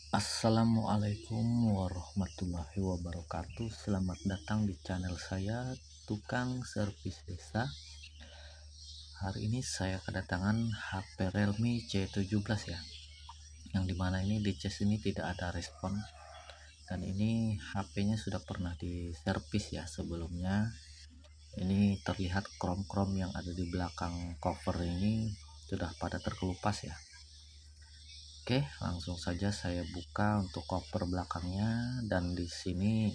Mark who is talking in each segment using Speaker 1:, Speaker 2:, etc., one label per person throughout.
Speaker 1: Assalamualaikum warahmatullahi wabarakatuh. Selamat datang di channel saya, Tukang Servis Desa. Hari ini saya kedatangan HP Realme C17 ya, yang dimana ini di cas ini tidak ada respon. Dan ini HP-nya sudah pernah diservis ya sebelumnya. Ini terlihat krom-krom yang ada di belakang cover ini sudah pada terkelupas ya. Oke, langsung saja saya buka untuk cover belakangnya, dan di sini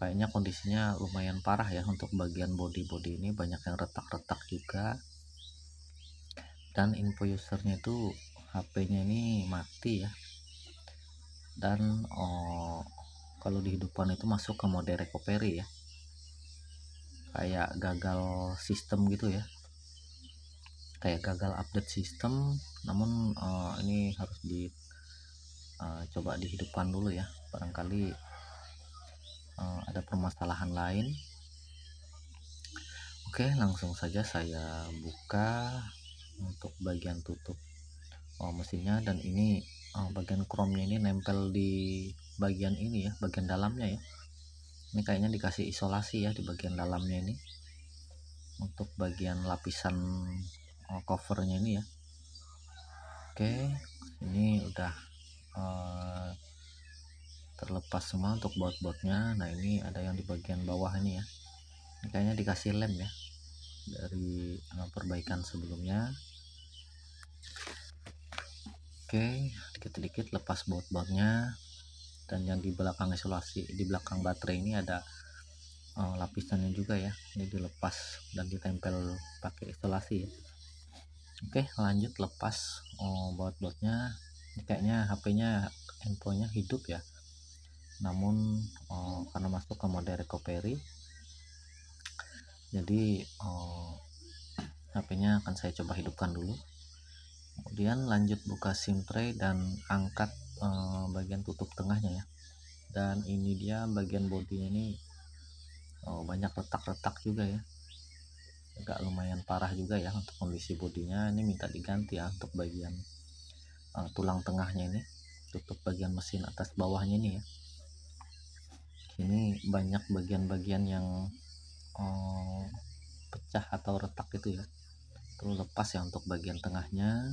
Speaker 1: kayaknya kondisinya lumayan parah ya untuk bagian bodi ini, banyak yang retak-retak juga. Dan info usernya itu HP-nya ini mati ya. Dan kalau di hidupan itu masuk ke mode recovery ya, kayak gagal sistem gitu ya, kayak gagal update sistem. Namun ini harus coba dihidupkan dulu ya, barangkali ada permasalahan lain. Oke, langsung saja saya buka untuk bagian tutup mesinnya. Dan ini bagian chrome-nya ini nempel di bagian ini ya, bagian dalamnya ya. Ini kayaknya dikasih isolasi ya di bagian dalamnya ini, untuk bagian lapisan covernya ini ya. Oke, ini udah terlepas semua untuk baut-bautnya. Nah, ini ada yang di bagian bawah ini ya, ini kayaknya dikasih lem ya dari perbaikan sebelumnya. Oke, dikit-dikit lepas baut-bautnya. Dan yang di belakang isolasi, di belakang baterai ini ada lapisannya juga ya, ini dilepas dan ditempel pakai isolasi ya. Oke, lanjut lepas baut-bautnya. Kayaknya HP-nya infonya hidup ya, namun karena masuk ke mode recovery, jadi HP-nya akan saya coba hidupkan dulu. Kemudian lanjut buka SIM tray dan angkat bagian tutup tengahnya ya. Dan ini dia bagian bodinya ini banyak retak-retak juga ya, agak lumayan parah juga ya untuk kondisi bodinya. Ini minta diganti ya untuk bagian tulang tengahnya ini, tutup bagian mesin atas bawahnya ini ya. Ini banyak bagian-bagian yang pecah atau retak itu ya, terus lepas ya untuk bagian tengahnya.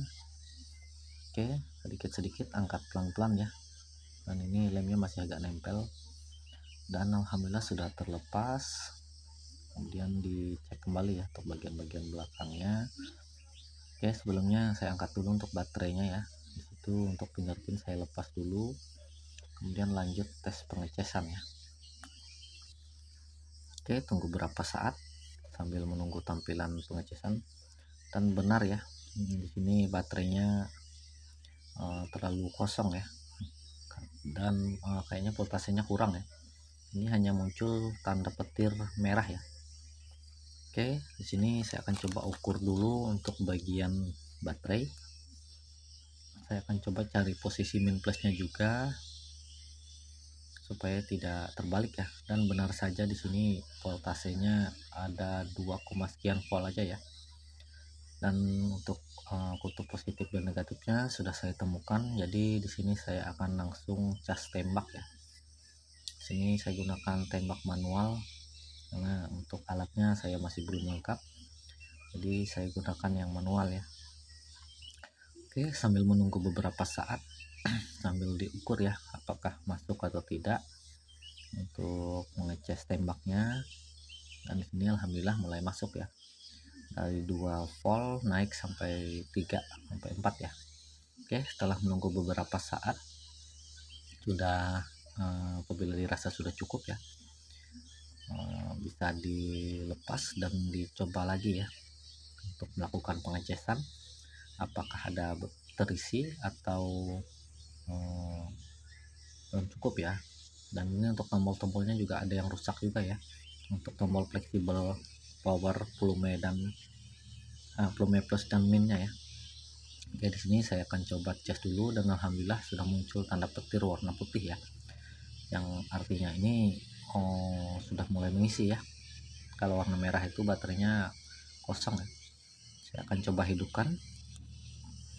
Speaker 1: Oke, sedikit-sedikit angkat pelan-pelan ya. Dan ini lemnya masih agak nempel, dan alhamdulillah sudah terlepas. Kemudian dicek kembali ya untuk bagian-bagian belakangnya. Oke, sebelumnya saya angkat dulu untuk baterainya ya. Disitu untuk fingerprint saya lepas dulu, kemudian lanjut tes pengecasan ya. Oke, tunggu berapa saat sambil menunggu tampilan pengecasan. Dan benar ya, di sini baterainya terlalu kosong ya, dan kayaknya voltasenya kurang ya. Ini hanya muncul tanda petir merah ya. Oke, di sini saya akan coba ukur dulu untuk bagian baterai. Saya akan coba cari posisi min plusnya juga supaya tidak terbalik ya. Dan benar saja di sini voltasenya ada 2, sekian volt aja ya. Dan untuk kutub positif dan negatifnya sudah saya temukan. Jadi di sini saya akan langsung cas tembak ya. Di sini saya gunakan tembak manual karena untuk alatnya saya masih belum lengkap, jadi saya gunakan yang manual ya. Oke, sambil menunggu beberapa saat sambil diukur ya apakah masuk atau tidak untuk mengecas tembaknya. Dan di sini alhamdulillah mulai masuk ya, dari 2 volt naik sampai 3 sampai 4 ya. Oke, setelah menunggu beberapa saat sudah apabila dirasa sudah cukup ya, bisa dilepas dan dicoba lagi ya untuk melakukan pengecasan apakah ada terisi atau belum cukup ya. Dan ini untuk tombol-tombolnya juga ada yang rusak juga ya, untuk tombol fleksibel power, volume dan volume plus dan minnya ya. Oke, di sini saya akan coba cas dulu, dan alhamdulillah sudah muncul tanda petir warna putih ya, yang artinya ini sudah mulai mengisi ya. Kalau warna merah itu baterainya kosong ya. Saya akan coba hidupkan.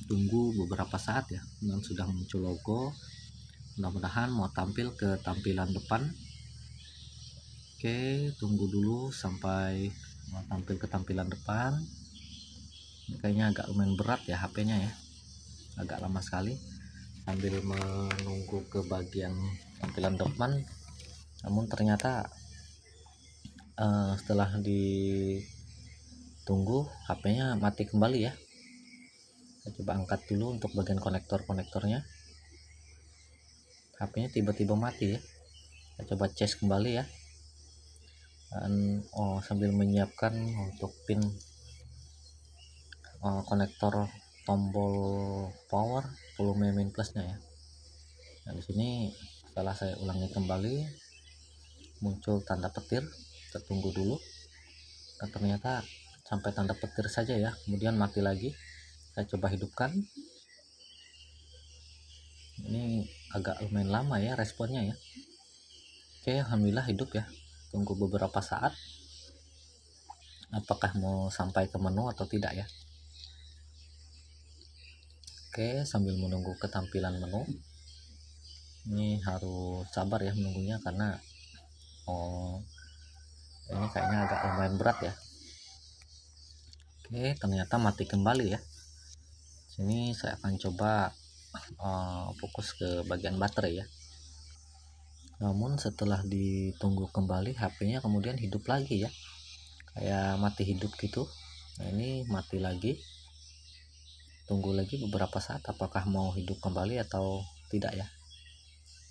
Speaker 1: tunggu beberapa saat ya, dan sudah muncul logo. Mudah-mudahan mau tampil ke tampilan depan. Oke, tunggu dulu sampai mau tampil ke tampilan depan. Ini kayaknya agak lumayan berat ya HP-nya ya, agak lama sekali sambil menunggu ke bagian tampilan depan. Namun ternyata setelah ditunggu HP-nya mati kembali ya. Saya coba angkat dulu untuk bagian konektornya. HP-nya tiba-tiba mati ya. Kita coba cas kembali ya. Dan sambil menyiapkan untuk pin konektor tombol power volume min plusnya ya. Nah, di sini setelah saya ulangi kembali muncul tanda petir. Kita tunggu dulu. Dan ternyata sampai tanda petir saja ya, kemudian mati lagi. Saya coba hidupkan. Ini agak lumayan lama ya responnya ya. Oke, alhamdulillah hidup ya. Tunggu beberapa saat apakah mau sampai ke menu atau tidak ya. Oke, sambil menunggu ketampilan menu, ini harus sabar ya menunggunya karena ini kayaknya agak lumayan berat ya. Oke, ternyata mati kembali ya. Sini saya akan coba fokus ke bagian baterai ya. Namun setelah ditunggu kembali HP-nya kemudian hidup lagi ya, kayak mati hidup gitu. Nah, ini mati lagi. Tunggu lagi beberapa saat apakah mau hidup kembali atau tidak ya.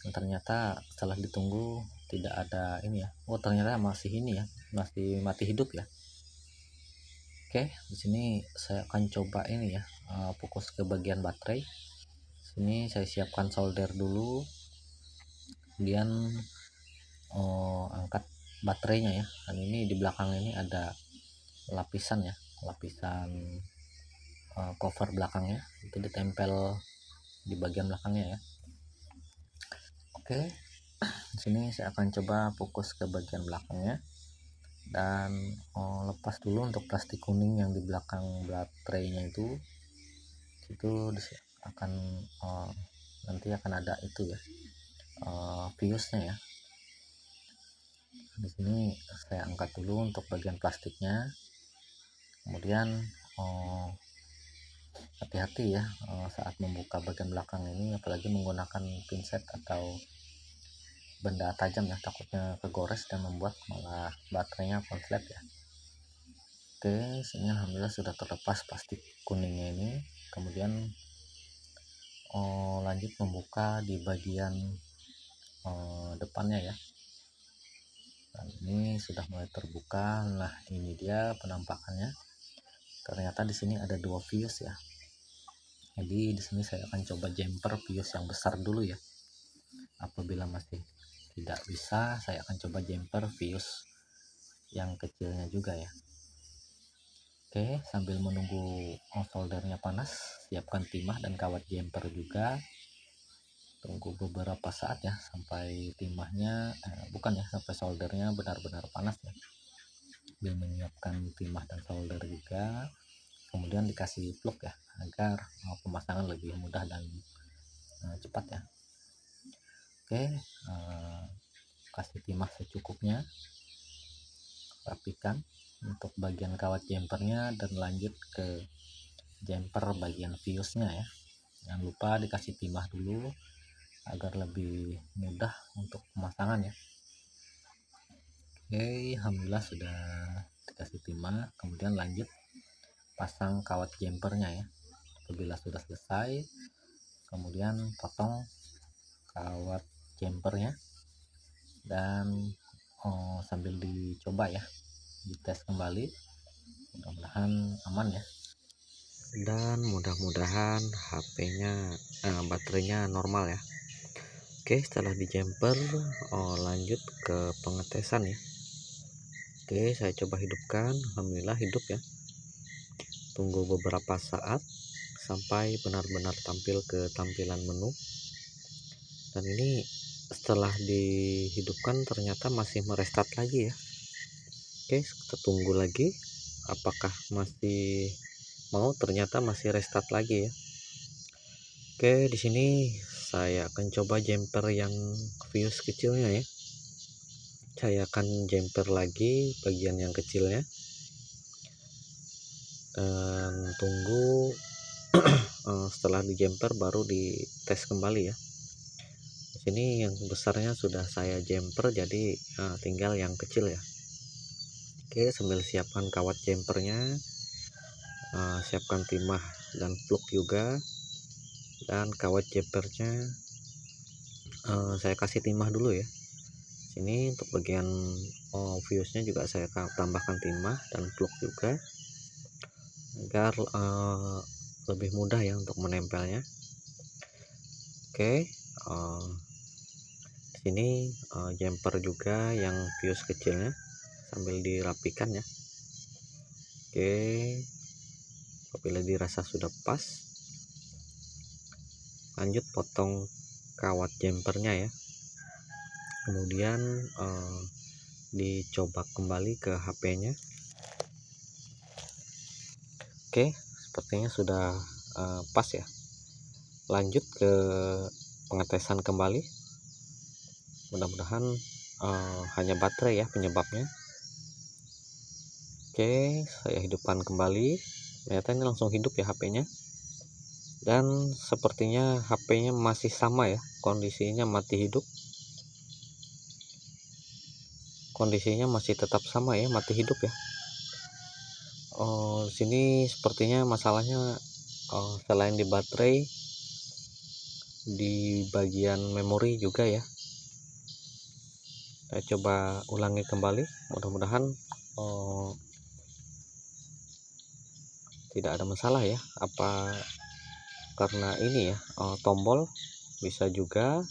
Speaker 1: Dan ternyata setelah ditunggu tidak ada ini ya. Oh, ternyata masih ini ya, masih mati hidup ya. Oke, di sini saya akan coba ini ya, fokus ke bagian baterai. Sini saya siapkan solder dulu, kemudian angkat baterainya ya. Dan ini di belakang ini ada lapisan ya, lapisan cover belakangnya itu ditempel di bagian belakangnya ya. Oke, di sini saya akan coba fokus ke bagian belakangnya dan lepas dulu untuk plastik kuning yang di belakang baterainya itu akan nanti akan ada itu ya, fuse-nya ya. Di sini saya angkat dulu untuk bagian plastiknya, kemudian hati-hati ya saat membuka bagian belakang ini, apalagi menggunakan pinset atau benda tajam ya, takutnya kegores dan membuat malah baterainya konslet ya. Oke, sini alhamdulillah sudah terlepas plastik kuningnya ini. Kemudian lanjut membuka di bagian depannya ya. Dan ini sudah mulai terbuka. Nah, ini dia penampakannya. Ternyata di sini ada dua fuse ya. Jadi di sini saya akan coba jumper fuse yang besar dulu ya. Apabila masih tidak bisa, saya akan coba jumper fuse yang kecilnya juga ya. Oke, sambil menunggu soldernya panas, siapkan timah dan kawat jumper juga. Tunggu beberapa saat ya sampai timahnya sampai soldernya benar-benar panas ya. Sambil menyiapkan timah dan solder juga, kemudian dikasih plug ya agar pemasangan lebih mudah dan cepat ya. Oke, kasih timah secukupnya, rapikan untuk bagian kawat jumpernya dan lanjut ke jumper bagian fuse-nya ya. Jangan lupa dikasih timah dulu agar lebih mudah untuk pemasangan ya. Oke, alhamdulillah sudah dikasih timah, kemudian lanjut pasang kawat jumpernya ya. Apabila sudah selesai, kemudian potong kawat jumpernya dan sambil dicoba ya, dites kembali, mudah-mudahan aman ya, dan mudah-mudahan baterainya normal ya. Oke, setelah di jumper lanjut ke pengetesan ya. Oke, saya coba hidupkan, alhamdulillah hidup ya. Tunggu beberapa saat sampai benar-benar tampil ke tampilan menu. Dan ini setelah dihidupkan ternyata masih merestart lagi ya. Oke, kita tunggu lagi apakah masih mau. Ternyata masih restart lagi ya. Oke, di sini saya akan coba jumper yang fuse kecilnya ya. Saya akan jumper lagi bagian yang kecilnya dan tunggu setelah di jumper baru dites kembali ya. Di sini yang besarnya sudah saya jumper, jadi tinggal yang kecil ya. Oke, sambil siapkan kawat jumpernya, siapkan timah dan plug juga, dan kawat jumpernya saya kasih timah dulu ya. Sini untuk bagian fuse-nya juga saya tambahkan timah dan plug juga agar lebih mudah ya untuk menempelnya. Oke, sini jumper juga yang fuse kecilnya sambil dirapikan ya. Oke, apabila dirasa sudah pas, lanjut potong kawat jumpernya ya. Kemudian dicoba kembali ke HP-nya. Oke, sepertinya sudah pas ya. Lanjut ke pengetesan kembali. Mudah-mudahan hanya baterai ya penyebabnya. Oke, saya hidupkan kembali. Ternyata ini langsung hidup ya HP-nya. Dan sepertinya HP-nya masih sama ya, kondisinya mati hidup. Kondisinya masih tetap sama ya, mati hidup ya. Sini sepertinya masalahnya selain di baterai, di bagian memori juga ya. Saya coba ulangi kembali, mudah-mudahan tidak ada masalah ya. Apa karena ini ya tombol, bisa juga.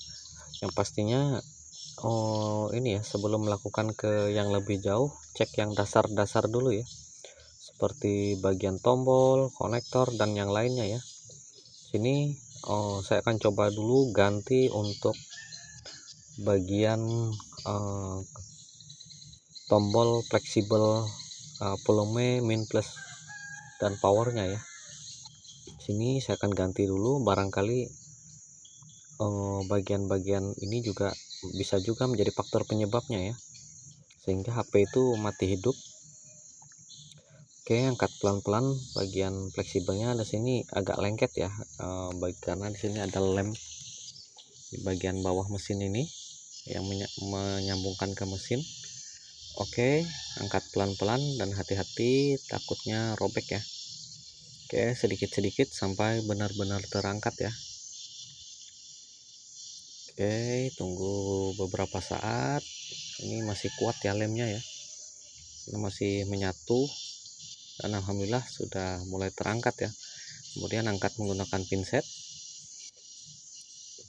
Speaker 1: Yang pastinya ini ya, sebelum melakukan ke yang lebih jauh, cek yang dasar-dasar dulu ya, seperti bagian tombol, konektor, dan yang lainnya ya. Sini saya akan coba dulu ganti untuk bagian tombol fleksibel volume, min, plus, dan powernya ya. Sini saya akan ganti dulu, barangkali bagian-bagian ini juga bisa juga menjadi faktor penyebabnya ya, sehingga HP itu mati hidup. Oke, angkat pelan-pelan bagian fleksibelnya. Di sini agak lengket ya, karena di sini ada lem di bagian bawah mesin ini yang menyambungkan ke mesin. Oke, angkat pelan-pelan dan hati-hati, takutnya robek ya. Oke, sedikit-sedikit sampai benar-benar terangkat ya. Oke, tunggu beberapa saat. Ini masih kuat ya lemnya ya, ini masih menyatu, dan alhamdulillah sudah mulai terangkat ya. Kemudian angkat menggunakan pinset.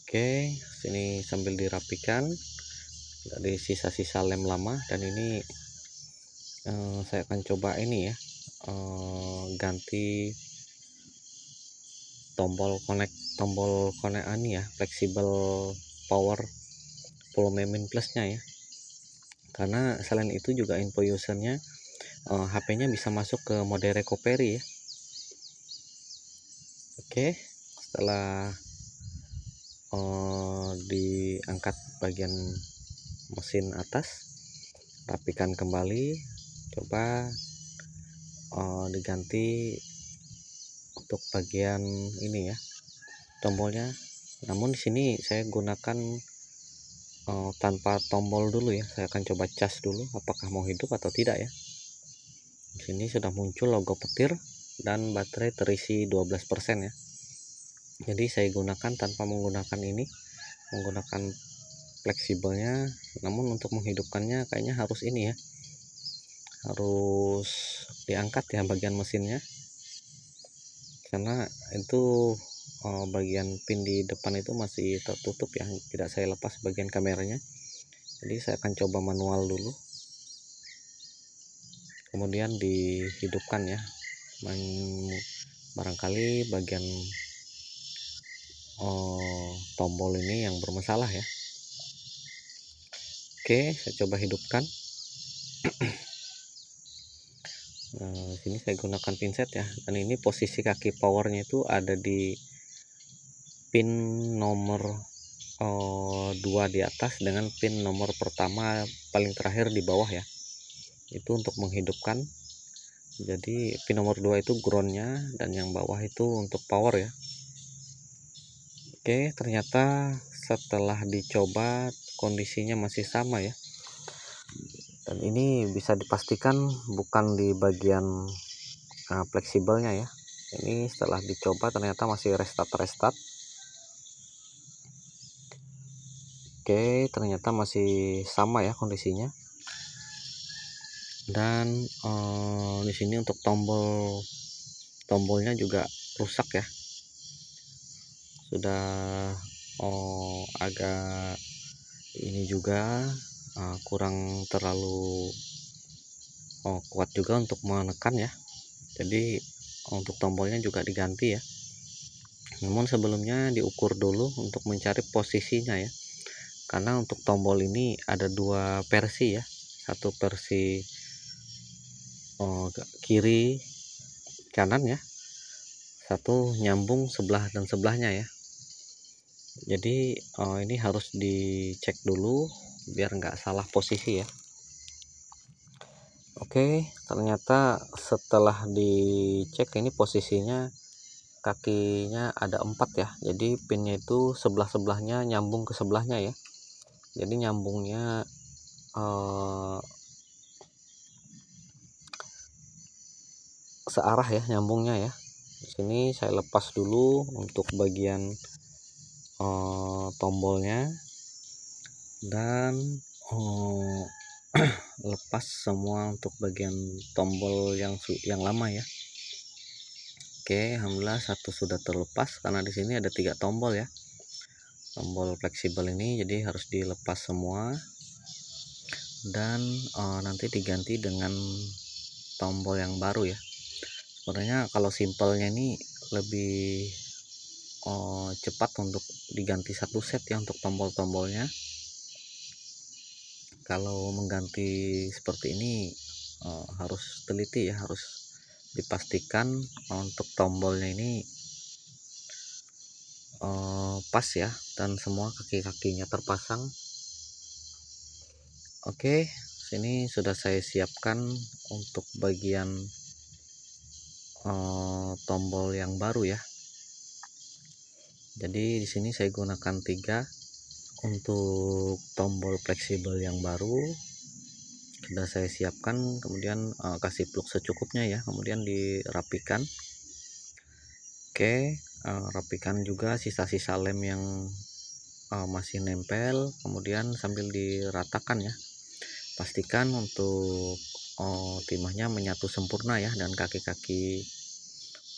Speaker 1: Oke, sini sambil dirapikan dari sisa-sisa lem lama. Dan ini saya akan coba ini ya, ganti tombol connect ini ya, fleksibel power volume min plusnya ya, karena selain itu juga info usernya HP-nya bisa masuk ke mode recovery ya. Oke, setelah diangkat bagian mesin atas, rapikan kembali, coba diganti untuk bagian ini ya, tombolnya. Namun di sini saya gunakan tanpa tombol dulu ya. Saya akan coba cas dulu apakah mau hidup atau tidak ya. Di sini sudah muncul logo petir dan baterai terisi 12% ya. Jadi saya gunakan tanpa menggunakan ini, menggunakan fleksibelnya. Namun untuk menghidupkannya kayaknya harus ini ya, harus diangkat ya bagian mesinnya, karena itu bagian pin di depan itu masih tertutup ya, tidak saya lepas bagian kameranya. Jadi saya akan coba manual dulu, kemudian dihidupkan ya. Barangkali bagian tombol ini yang bermasalah ya. Oke, saya coba hidupkan. Sini saya gunakan pinset ya, dan ini posisi kaki powernya itu ada di pin nomor 2 di atas dengan pin nomor pertama paling terakhir di bawah ya, itu untuk menghidupkan. Jadi pin nomor 2 itu groundnya dan yang bawah itu untuk power ya. Oke, ternyata setelah dicoba kondisinya masih sama ya, dan ini bisa dipastikan bukan di bagian fleksibelnya ya. Ini setelah dicoba ternyata masih restart. Oke, ternyata masih sama ya kondisinya. Dan di sini untuk tombolnya juga rusak ya, sudah agak ini juga kurang terlalu kuat juga untuk menekan ya. Jadi untuk tombolnya juga diganti ya, namun sebelumnya diukur dulu untuk mencari posisinya ya, karena untuk tombol ini ada dua versi ya, satu versi kiri kanan ya, satu nyambung sebelah dan sebelahnya ya. Jadi ini harus dicek dulu biar nggak salah posisi ya. Oke, ternyata setelah dicek ini posisinya kakinya ada 4 ya, jadi pinnya itu sebelah-sebelahnya nyambung ke sebelahnya ya, jadi nyambungnya searah ya, nyambungnya ya. Di sini saya lepas dulu untuk bagian tombolnya dan lepas semua untuk bagian tombol yang lama ya. Oke, alhamdulillah satu sudah terlepas, karena di sini ada 3 tombol ya, tombol fleksibel ini, jadi harus dilepas semua dan nanti diganti dengan tombol yang baru ya. Sebenarnya kalau simpelnya ini lebih cepat untuk diganti satu set ya untuk tombol-tombolnya. Kalau mengganti seperti ini harus teliti ya, harus dipastikan untuk tombolnya ini pas ya, dan semua kaki-kakinya terpasang. Oke, sini sudah saya siapkan untuk bagian tombol yang baru ya. Jadi di sini saya gunakan 3 untuk tombol fleksibel yang baru, sudah saya siapkan, kemudian kasih plug secukupnya ya, kemudian dirapikan. Oke, rapikan juga sisa-sisa lem yang masih nempel, kemudian sambil diratakan ya, pastikan untuk timahnya menyatu sempurna ya, dan kaki-kaki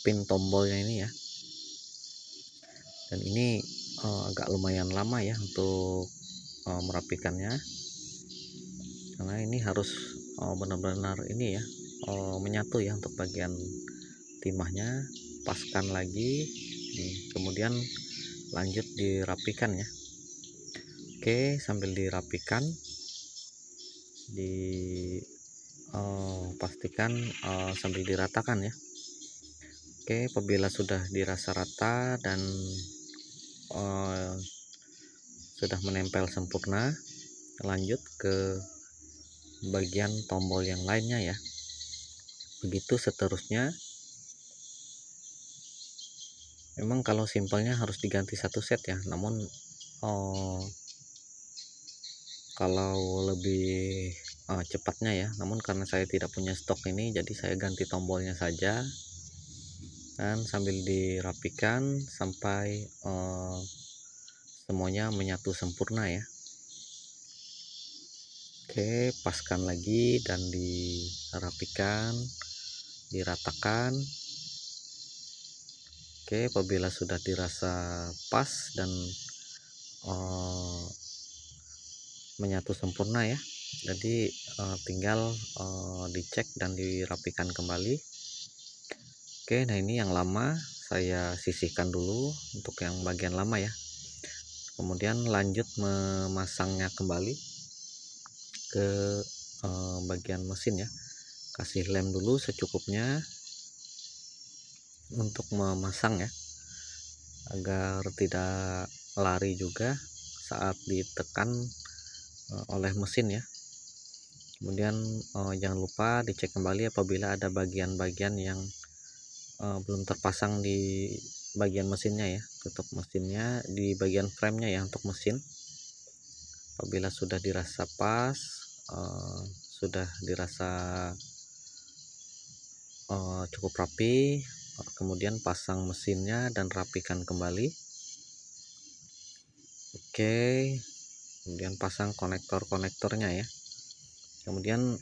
Speaker 1: pin tombolnya ini ya. Dan ini agak lumayan lama ya untuk merapikannya, karena ini harus benar-benar ini ya, menyatu ya untuk bagian timahnya. Paskan lagi, kemudian lanjut dirapikan ya. Oke, sambil dirapikan pastikan sambil diratakan ya. Oke, apabila sudah dirasa rata dan sudah menempel sempurna, lanjut ke bagian tombol yang lainnya ya, begitu seterusnya. Memang kalau simpelnya harus diganti satu set ya, namun kalau lebih cepatnya ya, namun karena saya tidak punya stok ini, jadi saya ganti tombolnya saja dan sambil dirapikan sampai semuanya menyatu sempurna ya. Oke, paskan lagi dan dirapikan, diratakan. Oke, apabila sudah dirasa pas dan menyatu sempurna ya, jadi tinggal dicek dan dirapikan kembali. Oke, nah ini yang lama saya sisihkan dulu untuk yang bagian lama ya, kemudian lanjut memasangnya kembali ke bagian mesin ya. Kasih lem dulu secukupnya untuk memasang ya. agar tidak lari juga saat ditekan oleh mesin ya. Kemudian jangan lupa dicek kembali apabila ada bagian-bagian yang belum terpasang di bagian mesinnya ya. Tutup mesinnya di bagian framenya ya untuk mesin. Apabila sudah dirasa pas, sudah dirasa cukup rapi, kemudian pasang mesinnya dan rapikan kembali. Oke, kemudian pasang konektornya ya. Kemudian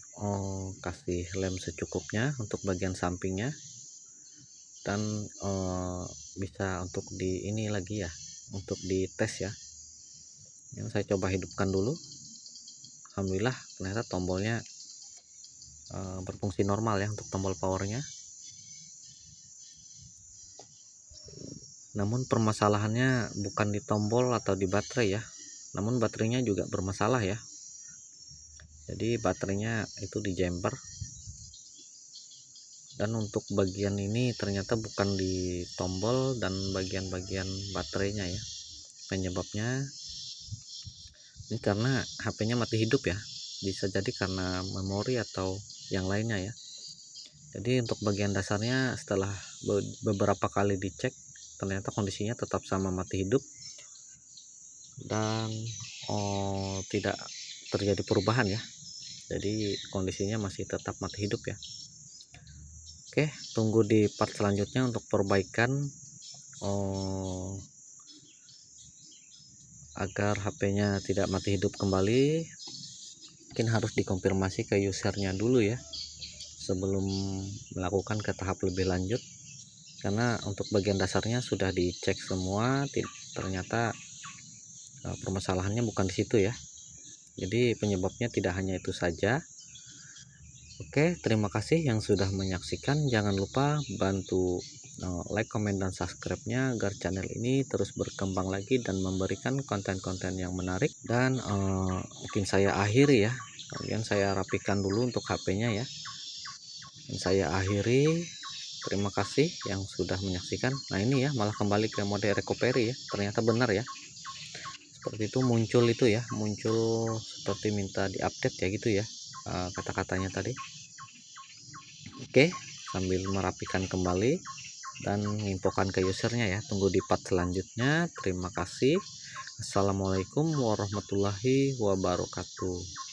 Speaker 1: kasih lem secukupnya untuk bagian sampingnya, dan bisa untuk di ini lagi ya, untuk dites ya. Yang saya coba hidupkan dulu. Alhamdulillah ternyata tombolnya berfungsi normal ya untuk tombol powernya. Namun permasalahannya bukan di tombol atau di baterai ya, namun baterainya juga bermasalah ya. Jadi baterainya itu di jumper, dan untuk bagian ini ternyata bukan di tombol dan bagian-bagian baterainya ya. Penyebabnya ini karena HP-nya mati hidup ya, bisa jadi karena memori atau yang lainnya ya. Jadi untuk bagian dasarnya setelah beberapa kali dicek, ternyata kondisinya tetap sama mati hidup dan tidak terjadi perubahan ya. Jadi kondisinya masih tetap mati hidup ya. Oke, tunggu di part selanjutnya untuk perbaikan agar HP-nya tidak mati hidup kembali. Mungkin harus dikonfirmasi ke usernya dulu ya sebelum melakukan ke tahap lebih lanjut, karena untuk bagian dasarnya sudah dicek semua, ternyata permasalahannya bukan di situ ya. Jadi penyebabnya tidak hanya itu saja. Oke, terima kasih yang sudah menyaksikan. Jangan lupa bantu like, comment, dan subscribe-nya agar channel ini terus berkembang lagi dan memberikan konten-konten yang menarik. Dan mungkin saya akhiri ya, kemudian saya rapikan dulu untuk HP-nya ya. Dan saya akhiri. Terima kasih yang sudah menyaksikan. Nah ini ya, malah kembali ke mode recovery ya, ternyata benar ya, seperti itu muncul itu ya, muncul seperti minta diupdate ya gitu ya kata-katanya tadi. Oke, sambil merapikan kembali dan menginfokan ke usernya ya. Tunggu di part selanjutnya. Terima kasih. Assalamualaikum warahmatullahi wabarakatuh.